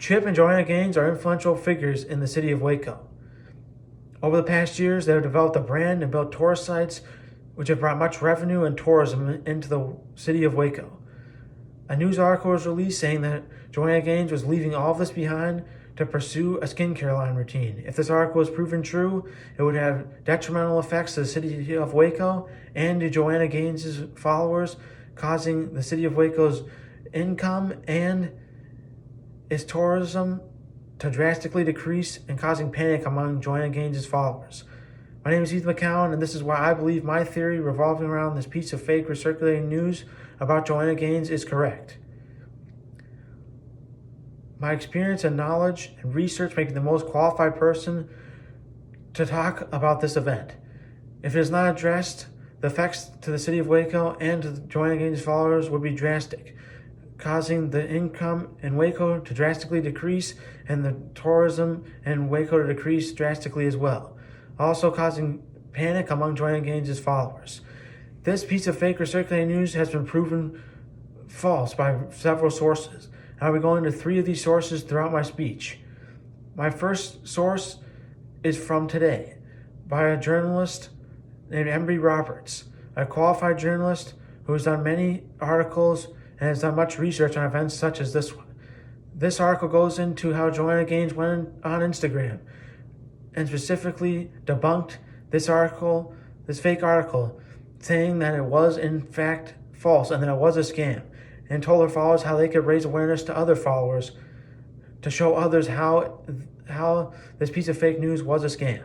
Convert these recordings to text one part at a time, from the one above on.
Chip and Joanna Gaines are influential figures in the city of Waco. Over the past years, they have developed a brand and built tourist sites which have brought much revenue and tourism into the city of Waco. A news article was released saying that Joanna Gaines was leaving all of this behind to pursue a skincare line routine. If this article is proven true, it would have detrimental effects to the city of Waco and to Joanna Gaines' followers, causing the city of Waco's income and its tourism to drastically decrease and causing panic among Joanna Gaines' followers. My name is Ethan McCown, and this is why I believe my theory revolving around this piece of fake recirculating news about Joanna Gaines is correct. My experience and knowledge and research make me the most qualified person to talk about this event. If it is not addressed, the effects to the city of Waco and to Joanna Gaines' followers would be drastic, causing the income in Waco to drastically decrease and the tourism in Waco to decrease drastically as well, also causing panic among Joanna Gaines' followers. This piece of fake recirculating news has been proven false by several sources. I'll be going to 3 of these sources throughout my speech. My first source is from Today by a journalist named Embry Roberts, a qualified journalist who has done many articles and has done much research on events such as this one. This article goes into how Joanna Gaines went on Instagram and specifically debunked this fake article, saying that it was in fact false and that it was a scam, and told her followers how they could raise awareness to other followers to show others how this piece of fake news was a scam.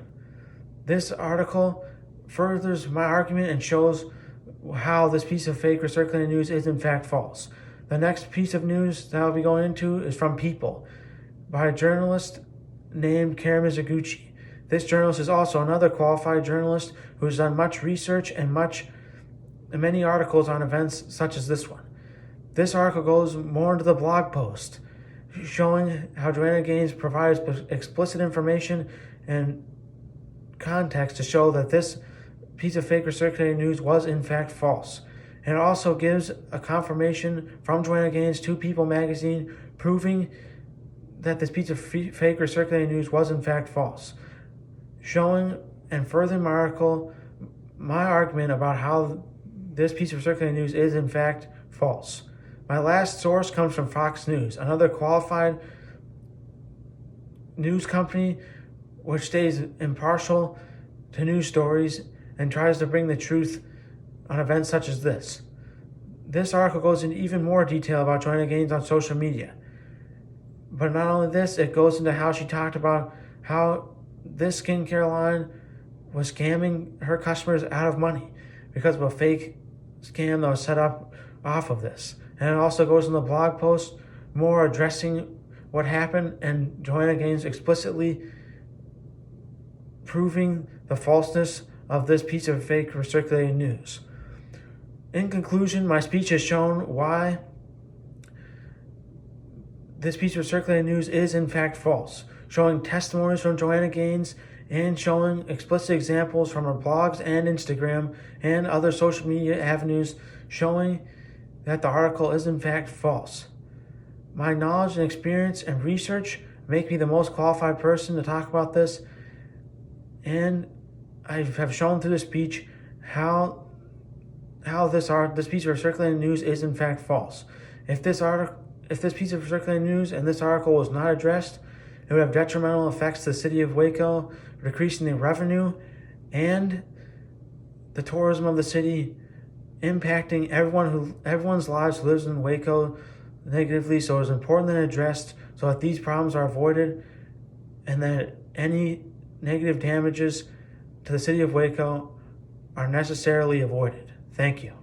This article furthers my argument and shows how this piece of fake recirculating news is in fact false. The next piece of news that I'll be going into is from People by a journalist named Karen Mizuguchi. This journalist is also another qualified journalist who has done much research and many articles on events such as this one. This article goes more into the blog post, showing how Joanna Gaines provides explicit information and context to show that this piece of fake recirculating news was in fact false. And it also gives a confirmation from Joanna Gaines to People magazine proving that this piece of fake recirculating news was in fact false, showing and furthering my argument about how this piece of circulating news is in fact false. My last source comes from Fox News, another qualified news company which stays impartial to news stories and tries to bring the truth on events such as this. This article goes into even more detail about Joanna Gaines on social media. But not only this, it goes into how she talked about how this skincare line was scamming her customers out of money because of a fake scam that was set up off of this. And it also goes in the blog post more addressing what happened and Joanna Gaines explicitly proving the falseness of this piece of fake recirculating news. In conclusion, my speech has shown why this piece of circulating news is in fact false, showing testimonies from Joanna Gaines and showing explicit examples from her blogs and Instagram and other social media avenues showing that the article is in fact false. My knowledge and experience and research make me the most qualified person to talk about this, and I have shown through this speech how this piece of circulating news is in fact false. If this piece of circulating news and this article was not addressed, it would have detrimental effects to the city of Waco, decreasing the revenue and the tourism of the city, impacting everyone's lives who lives in Waco negatively. So it's important that it addressed so that these problems are avoided and that any negative damages to the city of Waco are necessarily avoided. Thank you.